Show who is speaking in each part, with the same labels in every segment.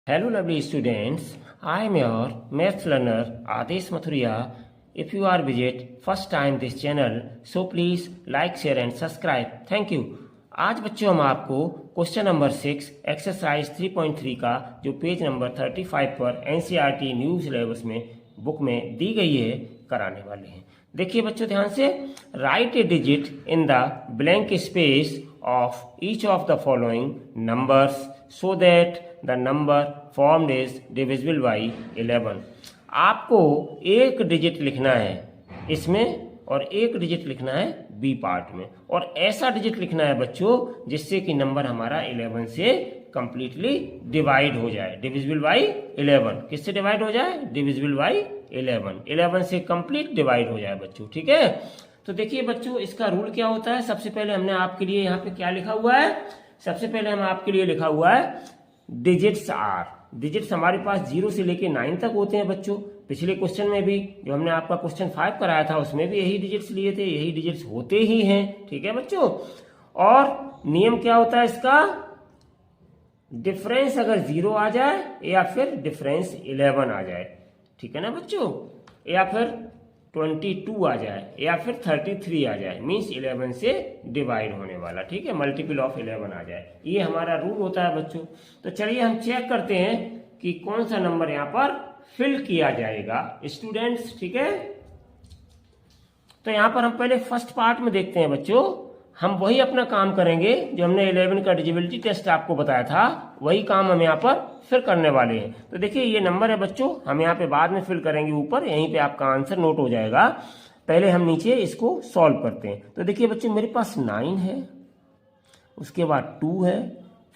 Speaker 1: Hello, lovely students. I am your maths learner Adesh Mathuria. If you are visit first time this channel, so please like, share and subscribe. Thank you. आज बच्चों हम आपको question number 6 exercise 3.3 का जो page number 35 पर NCERT new syllabus में book में दी गई है कराने वाले हैं। देखिए बच्चों ध्यान से, right A digit in the blank space of each of the following numbers so that the number formed is divisible by 11। आपको एक डिजिट लिखना है इसमें और एक डिजिट लिखना है बी पार्ट में, और ऐसा डिजिट लिखना है बच्चों जिससे कि नंबर हमारा 11 से कंप्लीटली डिवाइड हो जाए। डिविजिबल बाई 11 किससे डिवाइड हो जाए? डिविजिबल बाई 11 से कंप्लीट डिवाइड हो जाए बच्चों। ठीक है, तो देखिए बच्चों इसका रूल क्या होता है। सबसे पहले हमने आपके लिए यहाँ पे क्या लिखा हुआ है, सबसे पहले हम आपके लिए लिखा हुआ है डिजिट्स आर। डिजिट्स हमारे पास 0 से लेके 9 तक होते हैं बच्चों। पिछले क्वेश्चन में भी जो हमने आपका क्वेश्चन 5 कराया था उसमें भी यही डिजिट्स लिए थे, यही डिजिट्स होते ही हैं। ठीक है बच्चों, और नियम क्या होता है इसका, डिफरेंस अगर 0 आ जाए या फिर डिफरेंस 11 आ जाए, ठीक है ना बच्चों, या फिर 22 आ जाए या फिर 33 आ जाए, मीन्स 11 से डिवाइड होने वाला। ठीक है, मल्टीपल ऑफ 11 आ जाए, ये हमारा रूल होता है बच्चों। तो चलिए हम चेक करते हैं कि कौन सा नंबर यहाँ पर फिल किया जाएगा स्टूडेंट्स। ठीक है, तो यहाँ पर हम पहले फर्स्ट पार्ट में देखते हैं बच्चों। हम वही अपना काम करेंगे जो हमने 11 का डिजिबिलिटी टेस्ट आपको बताया था, वही काम हम यहाँ पर फिर करने वाले हैं। तो देखिए ये नंबर है बच्चों, हम यहाँ पे बाद में फिल करेंगे ऊपर, यहीं पे आपका आंसर नोट हो जाएगा। पहले हम नीचे इसको सॉल्व करते हैं। तो देखिए बच्चों मेरे पास 9 है, उसके बाद 2 है,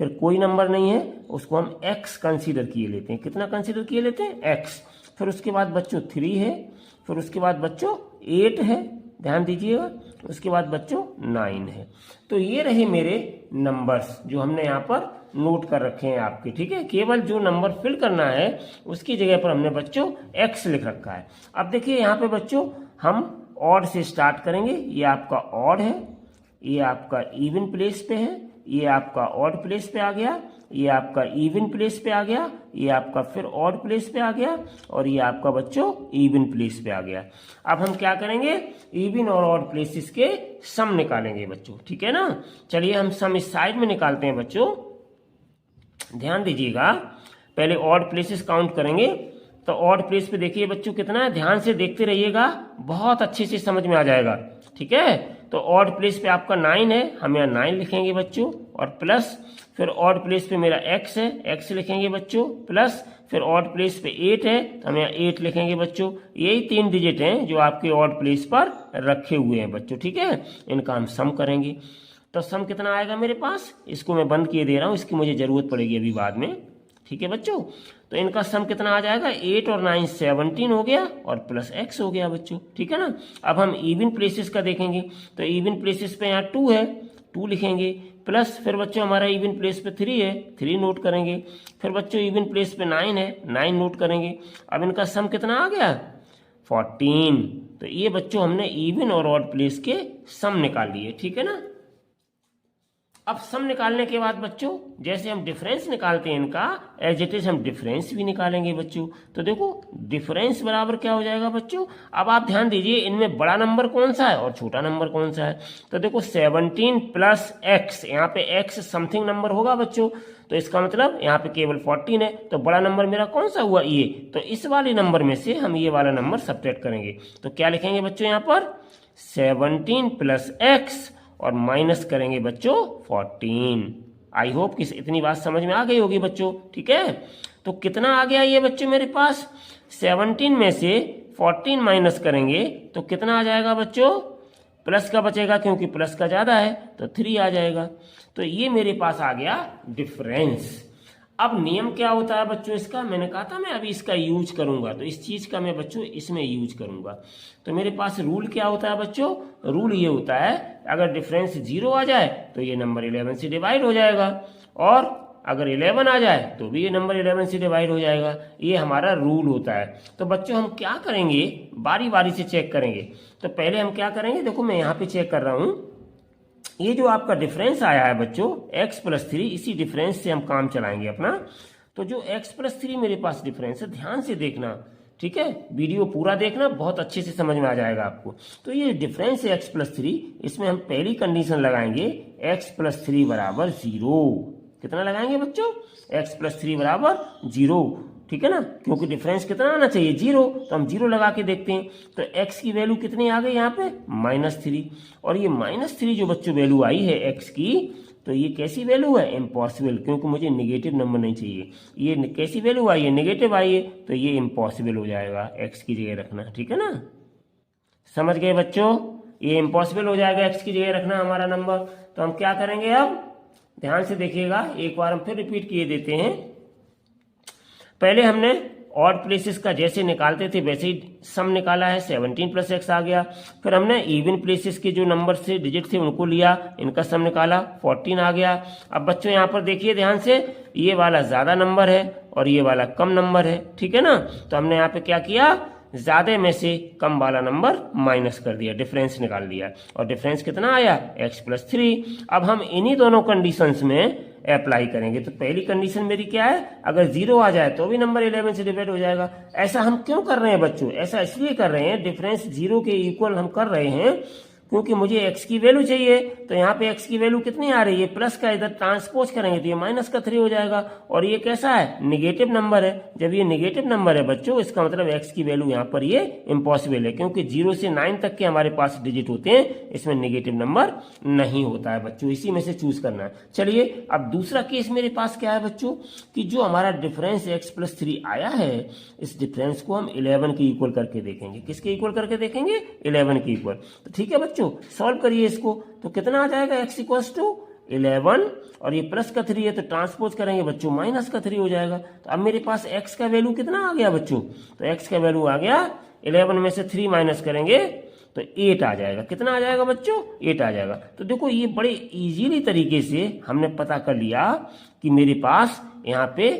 Speaker 1: फिर कोई नंबर नहीं है, उसको हम x कंसीडर किए लेते हैं। कितना कंसीडर किए लेते हैं? x। फिर उसके बाद बच्चों 3 है, फिर उसके बाद बच्चों 8 है, ध्यान दीजिएगा, उसके बाद बच्चों 9 है। तो ये रहे मेरे नंबर्स जो हमने यहाँ पर नोट कर रखे हैं आपके। ठीक है, केवल जो नंबर फिल करना है उसकी जगह पर हमने बच्चों x लिख रखा है। अब देखिए यहाँ पे बच्चों हम ऑड से स्टार्ट करेंगे। ये आपका ऑड है, ये आपका इवन प्लेस पे है, ये आपका ऑड प्लेस पे आ गया, ये आपका इवन प्लेस पे आ गया, ये आपका फिर ऑड प्लेस पे आ गया, और ये आपका बच्चों इवन प्लेस पे आ गया। अब हम क्या करेंगे, इवन और ऑड प्लेसेस के सम निकालेंगे बच्चों। ठीक है ना, चलिए हम सम इस साइड में निकालते हैं बच्चों। ध्यान दीजिएगा, पहले ऑड प्लेसेस काउंट करेंगे। तो ऑड प्लेस पे देखिए बच्चों कितना है, ध्यान से देखते रहिएगा, बहुत अच्छे से समझ में आ जाएगा। ठीक है, तो ऑड प्लेस पे आपका 9 है, हम यहाँ 9 लिखेंगे बच्चों, और प्लस फिर ऑड प्लेस पे मेरा x है, x लिखेंगे बच्चों, प्लस फिर ऑड प्लेस पे 8 है, तो हम यहाँ 8 लिखेंगे बच्चों। यही 3 डिजिट हैं जो आपके ऑड प्लेस पर रखे हुए हैं बच्चों। ठीक है, इनका हम सम करेंगे। तो सम कितना आएगा मेरे पास, इसको मैं बंद किए दे रहा हूँ, इसकी मुझे जरूरत पड़ेगी अभी बाद में। ठीक है बच्चों, तो इनका सम कितना आ जाएगा, 8 और 9 17 हो गया, और प्लस x हो गया बच्चों। ठीक है ना, अब हम इवन प्लेसेस का देखेंगे। तो इवन प्लेसेस पे यहाँ 2 है, 2 लिखेंगे, प्लस फिर बच्चों हमारा इवन प्लेस पे 3 है, 3 नोट करेंगे, फिर बच्चों इवन प्लेस पे 9 है, 9 नोट करेंगे। अब इनका सम कितना आ गया, 14। तो ये बच्चों हमने इवन और ऑड प्लेस के सम निकाल लिए। ठीक है ना, अब सम निकालने के बाद बच्चों जैसे हम डिफरेंस निकालते हैं इनका, एज इट इज हम डिफरेंस भी निकालेंगे बच्चों। तो देखो डिफरेंस बराबर क्या हो जाएगा बच्चों, अब आप ध्यान दीजिए इनमें बड़ा नंबर कौन सा है और छोटा नंबर कौन सा है। तो देखो 17 प्लस x, यहाँ पे x समथिंग नंबर होगा बच्चों, तो इसका मतलब यहाँ पे केवल 14 है, तो बड़ा नंबर मेरा कौन सा हुआ, ये। तो इस वाले नंबर में से हम ये वाला नंबर सब्ट्रैक्ट करेंगे। तो क्या लिखेंगे बच्चों यहाँ पर, 17 प्लस x और माइनस करेंगे बच्चों 14। आई होप कि इतनी बात समझ में आ गई होगी बच्चों। ठीक है, तो कितना आ गया ये बच्चों मेरे पास, 17 में से 14 माइनस करेंगे तो कितना आ जाएगा बच्चों, प्लस का बचेगा क्योंकि प्लस का ज्यादा है, तो 3 आ जाएगा। तो ये मेरे पास आ गया डिफरेंस। अब नियम क्या होता है बच्चों इसका, मैंने कहा था मैं अभी इसका यूज करूंगा, तो इस चीज का मैं बच्चों इसमें यूज करूंगा। तो मेरे पास रूल क्या होता है बच्चों, रूल ये होता है अगर डिफरेंस 0 आ जाए तो ये नंबर 11 से डिवाइड हो जाएगा, और अगर 11 आ जाए तो भी ये नंबर 11 से डिवाइड हो जाएगा। ये हमारा रूल होता है। तो बच्चों हम क्या करेंगे, बारी बारी से चेक करेंगे। तो पहले हम क्या करेंगे, देखो मैं यहाँ पे चेक कर रहा हूँ, ये जो आपका डिफरेंस आया है बच्चों x + 3, इसी डिफरेंस से हम काम चलाएंगे अपना। तो जो x+3 मेरे पास डिफरेंस है, ध्यान से देखना, ठीक है, वीडियो पूरा देखना, बहुत अच्छे से समझ में आ जाएगा आपको। तो ये डिफरेंस है x+3, इसमें हम पहली कंडीशन लगाएंगे x+3 बराबर 0। कितना लगाएंगे बच्चों? x+3 बराबर 0, ठीक है ना, क्योंकि डिफरेंस कितना आना चाहिए? 0, तो हम 0 लगा के देखते हैं। तो x की वैल्यू कितनी आ गई यहाँ पे? -3। और ये -3 जो बच्चों वैल्यू आई है x की, तो ये कैसी वैल्यू है? इम्पॉसिबल, क्योंकि मुझे नेगेटिव नंबर नहीं चाहिए। ये कैसी वैल्यू आई है? नेगेटिव आई है, तो ये इम्पॉसिबल हो जाएगा, x की जगह रखना, ठीक है ना। समझ गए बच्चों? ये इम्पॉसिबल हो जाएगा x की जगह रखना हमारा नंबर। तो हम क्या करेंगे अब? ध्यान से देखिएगा, एक बार हम फिर रिपीट किए देते हैं। पहले हमने ऑड प्लेसेस का जैसे निकालते थे वैसे ही सम निकाला है, 17 + x आ गया। फिर हमने इवन प्लेसेस के जो नंबर से डिजिट थे उनको लिया, इनका सम निकाला, 14 आ गया। अब बच्चों यहाँ पर देखिए ध्यान से, ये वाला ज्यादा नंबर है और ये वाला कम नंबर है, ठीक है ना। तो हमने यहाँ पे क्या किया? ज्यादा में से कम वाला नंबर माइनस कर दिया, डिफरेंस निकाल दिया, और डिफरेंस कितना आया? x+3। अब हम इन्हीं दोनों कंडीशंस में अप्लाई करेंगे। तो पहली कंडीशन मेरी क्या है? अगर 0 आ जाए तो भी नंबर 11 से डिवाइड हो जाएगा। ऐसा हम क्यों कर रहे हैं बच्चों? ऐसा इसलिए कर रहे हैं, डिफरेंस 0 के इक्वल हम कर रहे हैं क्योंकि मुझे x की वैल्यू चाहिए। तो यहाँ पे x की वैल्यू कितनी आ रही है? प्लस का इधर ट्रांसपोज करेंगे तो ये -3 हो जाएगा। और ये कैसा है? नेगेटिव नंबर है। जब ये नेगेटिव नंबर है बच्चों, इसका मतलब x की वैल्यू यहाँ पर ये इम्पॉसिबल है, क्योंकि 0 से 9 तक के हमारे पास डिजिट होते हैं, इसमें नेगेटिव नंबर नहीं होता है बच्चों, इसी में से चूज करना है। चलिए अब दूसरा केस मेरे पास क्या है बच्चों, कि जो हमारा डिफरेंस x+3 आया है, इस डिफरेंस को हम 11 के इक्वल करके देखेंगे। किसके इक्वल करके देखेंगे? 11 के इक्वल। तो ठीक है बच्चों, सॉल्व करिए इसको। तो कितना आ जाएगा? x = 11, और ये प्लस का 3 है तो ट्रांसपोज करेंगे बच्चों, -3 हो जाएगा। तो अब मेरे पास x का वैल्यू कितना आ गया बच्चों? तो x का वैल्यू आ गया, 11 में से 3 माइनस करेंगे तो 8 आ जाएगा। कितना आ जाएगा बच्चों? 8 आ जाएगा। तो देखो ये बड़े इजीली तरीके से हमने पता कर लिया कि मेरे पास यहाँ पे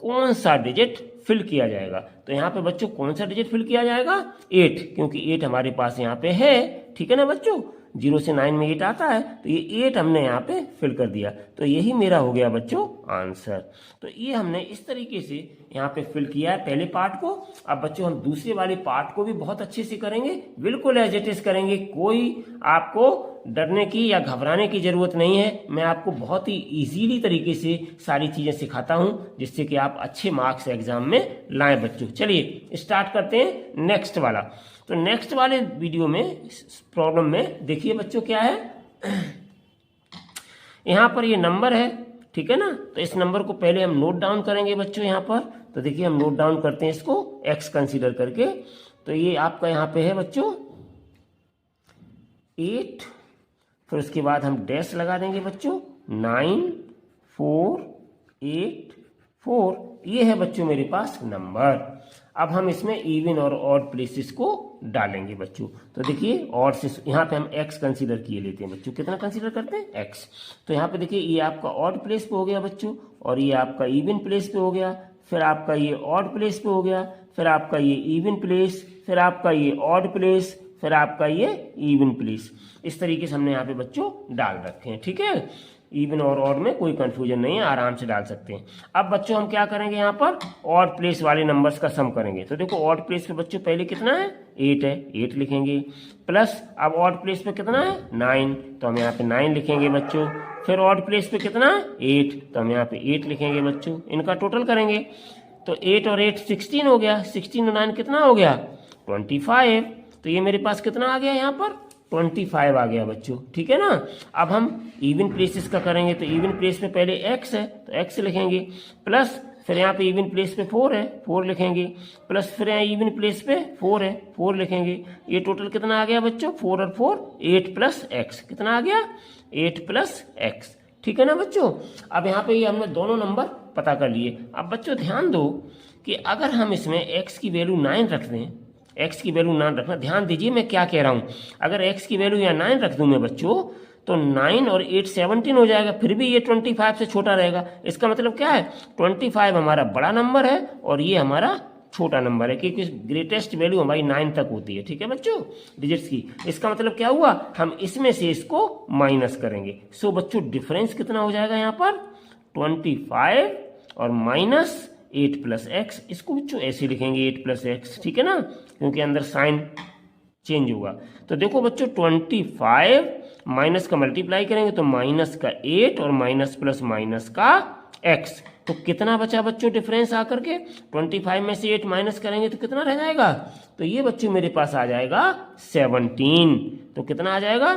Speaker 1: कौन सा डिजिट फिल किया जाएगा। तो यहाँ पे बच्चों कौन सा डिजिट फिल किया जाएगा? 8, क्योंकि 8 हमारे पास यहाँ पे है, ठीक है ना बच्चों। 0 से 9 में 8 आता है, तो ये 8 हमने यहाँ पे फिल कर दिया। तो यही मेरा हो गया बच्चों आंसर। तो ये हमने इस तरीके से यहाँ पे फिल किया है पहले पार्ट को। अब बच्चों हम दूसरे वाले पार्ट को भी बहुत अच्छे से करेंगे, बिल्कुल एज इट इज करेंगे, कोई आपको डरने की या घबराने की जरूरत नहीं है। मैं आपको बहुत ही इजीली तरीके से सारी चीजें सिखाता हूँ, जिससे कि आप अच्छे मार्क्स एग्जाम में लाएं बच्चों। चलिए स्टार्ट करते हैं नेक्स्ट वाला। तो नेक्स्ट वाले वीडियो में, प्रॉब्लम में देखिए बच्चों क्या है, यहाँ पर ये नंबर है, ठीक है ना। तो इस नंबर को पहले हम नोट डाउन करेंगे बच्चों यहाँ पर। तो देखिए हम नोट डाउन करते हैं इसको x कंसीडर करके। तो ये आपका यहाँ पे है बच्चों 8, फिर उसके बाद हम डैश लगा देंगे बच्चों 9 4 8 4। ये है बच्चों मेरे पास नंबर। अब हम इसमें इवन और ऑड प्लेसेस को डालेंगे बच्चों। तो देखिए ऑड से यहाँ पे हम x कंसीडर किए लेते हैं बच्चों। कितना कंसीडर करते हैं? x। तो यहाँ पे देखिए ये आपका ऑड प्लेस पे हो गया बच्चों, और ये आपका इवन प्लेस पे हो गया, फिर आपका ये ऑड प्लेस पे हो गया, फिर आपका ये इवन प्लेस, फिर आपका ये ऑड प्लेस, फिर आपका ये इवन प्लेस। इस तरीके से हमने यहाँ पे बच्चों डाल रखे हैं, ठीक है। इवन और ऑड में कोई कंफ्यूजन नहीं है, आराम से डाल सकते हैं। अब बच्चों हम क्या करेंगे, यहाँ पर ऑड प्लेस वाले नंबर्स का सम करेंगे। तो देखो ऑड प्लेस पे बच्चों पहले कितना है? 8 है, 8 लिखेंगे, प्लस अब ऑड प्लेस पे कितना है? 9, तो हम यहाँ पे 9 लिखेंगे बच्चों। फिर ऑड प्लेस पे कितना है? 8, तो हम यहाँ पे 8 लिखेंगे बच्चों। इनका टोटल करेंगे तो 8 और 8 16 हो गया, 16 और 9 कितना हो गया? 25। तो ये मेरे पास कितना आ गया यहाँ पर? 25 आ गया बच्चों, ठीक है ना। अब हम इवन प्लेसेस का करेंगे। तो इवन प्लेस पे पहले x है तो x लिखेंगे, प्लस फिर यहाँ पे इवन प्लेस पे 4 है, 4 लिखेंगे, प्लस फिर यहाँ इवन प्लेस पे 4 है, 4 लिखेंगे। ये टोटल कितना आ गया बच्चों? 4 और 4 8 + x। कितना आ गया? 8 + x, ठीक है ना बच्चों। अब यहाँ पे ये हमने दोनों नंबर पता कर लिए। अब बच्चों ध्यान दो कि अगर हम इसमें x की वैल्यू 9 रख दें, x की वैल्यू 9 रखना, ध्यान दीजिए मैं क्या कह रहा हूँ। अगर x की वैल्यू यहाँ 9 रख दूं मैं बच्चों, तो 9 और 8 17 हो जाएगा, फिर भी ये 25 से छोटा रहेगा। इसका मतलब क्या है? 25 हमारा बड़ा नंबर है और ये हमारा छोटा नंबर है, क्योंकि ग्रेटेस्ट वैल्यू हमारी 9 तक होती है, ठीक है बच्चों, डिजिट्स की। इसका मतलब क्या हुआ? हम इसमें से इसको माइनस करेंगे। सो बच्चों डिफरेंस कितना हो जाएगा यहाँ पर? 25 और माइनस 8 प्लस एक्स, इसको बच्चों ऐसे लिखेंगे 8 प्लस एक्स, ठीक है ना, क्योंकि अंदर साइन चेंज होगा। तो देखो बच्चों 25 माइनस का मल्टीप्लाई करेंगे तो माइनस का 8 और माइनस प्लस माइनस का x, तो कितना बचा बच्चों डिफरेंस आकर के 25 में से 8 माइनस करेंगे तो कितना रह जाएगा, तो ये बच्चों मेरे पास आ जाएगा 17। तो कितना आ जाएगा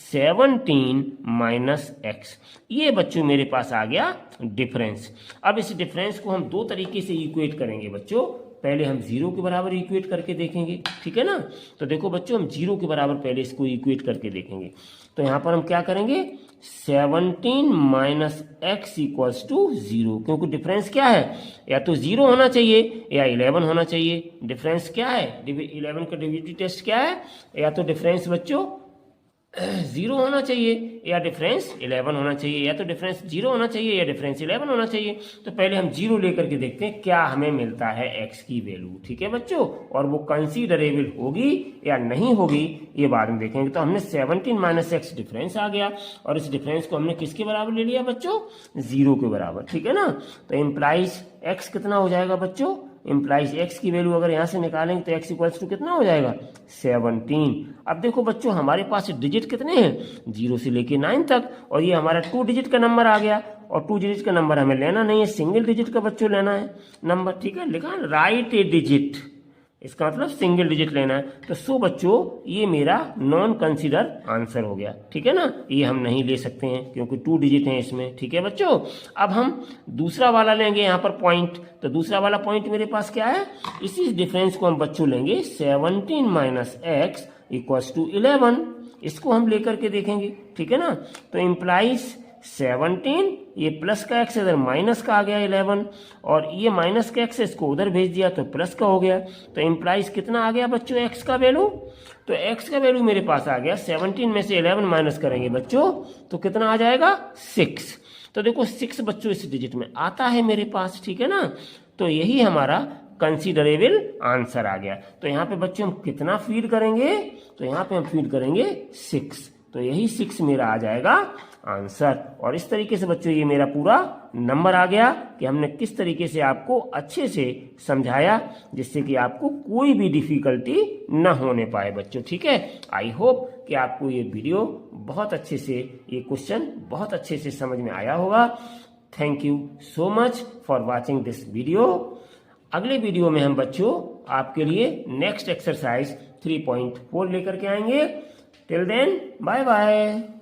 Speaker 1: 17 माइनस एक्स, ये बच्चों मेरे पास आ गया डिफरेंस। अब इस डिफरेंस को हम दो तरीके से इक्वेट करेंगे बच्चों। पहले हम 0 के बराबर इक्वेट करके देखेंगे, ठीक है ना। तो देखो बच्चों हम 0 के बराबर पहले इसको इक्वेट करके देखेंगे। तो यहाँ पर हम क्या करेंगे 17 माइनस एक्स इक्वल्स टू 0, क्योंकि डिफरेंस क्या है, या तो 0 होना चाहिए या 11 होना चाहिए। डिफरेंस क्या है, 11 का डिविजिबिलिटी टेस्ट क्या है, या तो डिफरेंस बच्चों 0 होना चाहिए या डिफरेंस 11 होना चाहिए, या तो डिफरेंस 0 होना चाहिए या डिफरेंस 11 होना चाहिए। तो पहले हम 0 लेकर के देखते हैं क्या हमें मिलता है x की वैल्यू, ठीक है बच्चों, और वो कंसीडरेबल होगी या नहीं होगी ये बाद में देखेंगे। तो हमने 17 माइनस एक्स डिफरेंस आ गया, और इस डिफरेंस को हमने किसके बराबर ले लिया बच्चों 0 के बराबर, ठीक है ना। तो इम्प्लाइज x कितना हो जाएगा बच्चों, इम्प्लाइज x की वैल्यू अगर यहाँ से निकालेंगे तो x इक्वल्स टू कितना हो जाएगा 17। अब देखो बच्चों हमारे पास डिजिट कितने हैं 0 से लेके 9 तक, और ये हमारा 2 डिजिट का नंबर आ गया, और 2 डिजिट का नंबर हमें लेना नहीं है, सिंगल डिजिट का बच्चों लेना है नंबर, ठीक है, लिखा राइट ए डिजिट, इसका मतलब सिंगल डिजिट लेना है। तो सो बच्चों ये मेरा नॉन कंसीडर आंसर हो गया, ठीक है ना, ये हम नहीं ले सकते हैं क्योंकि 2 डिजिट हैं इसमें, ठीक है बच्चों। अब हम दूसरा वाला लेंगे यहाँ पर पॉइंट, तो दूसरा वाला पॉइंट मेरे पास क्या है, इसी डिफरेंस को हम बच्चों लेंगे 17 माइनस एक्स इक्वल्स टू 11, इसको हम लेकर के देखेंगे, ठीक है ना। तो इम्प्लाइज 17, ये प्लस का एक्स इधर माइनस का आ गया 11, और ये माइनस का एक्स इसको उधर भेज दिया तो प्लस का हो गया। तो इम्प्लाइज कितना आ गया बच्चों एक्स का वैल्यू, तो एक्स का वैल्यू मेरे पास आ गया 17 में से 11 माइनस करेंगे बच्चों तो कितना आ जाएगा 6। तो देखो 6 बच्चों इस डिजिट में आता है मेरे पास, ठीक है ना। तो यही हमारा कंसीडरेबल आंसर आ गया। तो यहाँ पे बच्चों हम कितना फीड करेंगे, तो यहाँ पे हम फीड करेंगे 6, तो यही 6 मेरा आ जाएगा आंसर। और इस तरीके से बच्चों ये मेरा पूरा नंबर आ गया कि हमने किस तरीके से आपको अच्छे से समझाया जिससे कि आपको कोई भी डिफिकल्टी न होने पाए बच्चों, ठीक है। आई होप कि आपको ये वीडियो बहुत अच्छे से, ये क्वेश्चन बहुत अच्छे से समझ में आया होगा। Thank you so much for watching this video. अगले वीडियो में हम बच्चों आपके लिए नेक्स्ट एक्सरसाइज 3.4 लेकर के आएंगे। Till then bye bye.